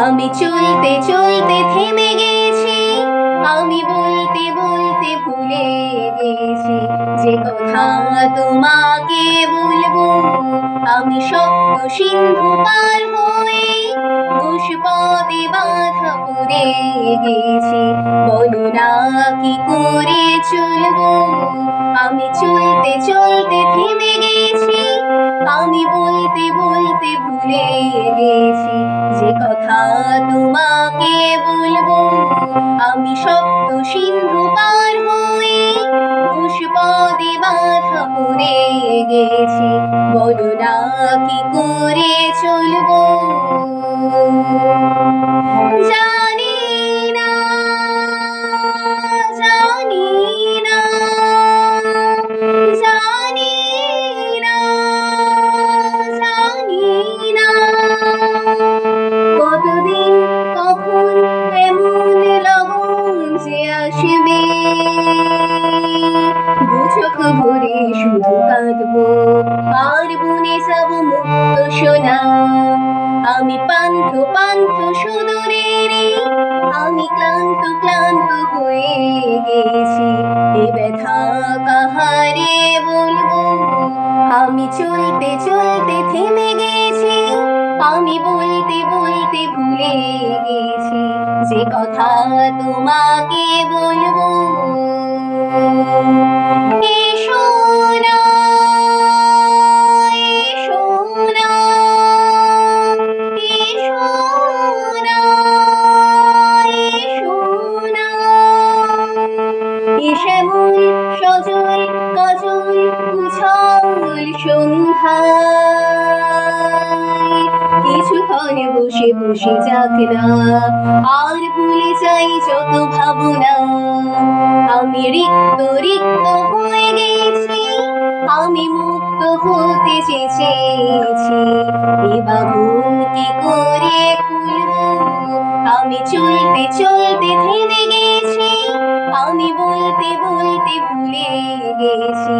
আমি চলতে চলতে থেমে গেছি, আমি বলতে বলতে ভুলে গেছি যে কথা তোমাকে বলবো। আমি সপ্ত সিন্ধু পার হয়ে ঘোষপথে বাধা পড়ে গেছি, বলো না কি করে চলবো। আমি চলতে চলতে থেমে গেছি, আমি বলতে বলতে ভুলে গেছি যে কথা তোমাকে বলবো। আমি সপ্ত সিন্ধু পার হয়ে ঘোষপথে বাধা পড়ে গেছি, বলো না কি করে চলবো। জানি না, জানি না, জানি না, জানি না, কতদিন কখন এমন লগন যে আসবে, দুচোখ ভরে শুধু কাঁদবো আর বনে যাব মুক্ত সোনা। আমি পান্থ পান্থ সুদূরের, আমি ক্লান্ত ক্লান্ত হয়ে গেছি, এ ব্যথা কাহারে বলবো। আমি চলতে চলতে থেমে গেছি, আমি বলতে বলতে ভুলে গেছি যে কথা তোমাকে বলবো। এসো না, এসো না, এসো না, এসো না, এ শ্যামল সজল কাজল উছল সন্ধ্যায় কিছুক্ষণ বসে বসে যাক না, আর ভুলে যাই যত ভাবনা। আমি রিক্ত রিক্ত হয়ে গেছি, আমি মুক্ত হতে চেয়েছি, এ বাঁধন কি করে খুলবো। আমি চলতে চলতে থেমে গেছি, আমি বলতে বলতে ভুলে গেছি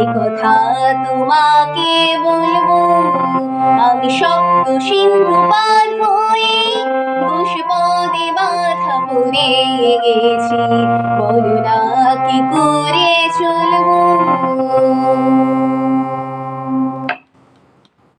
এ কথা তোমাকে বলবো। আমি সপ্ত সিন্ধু পার হয়ে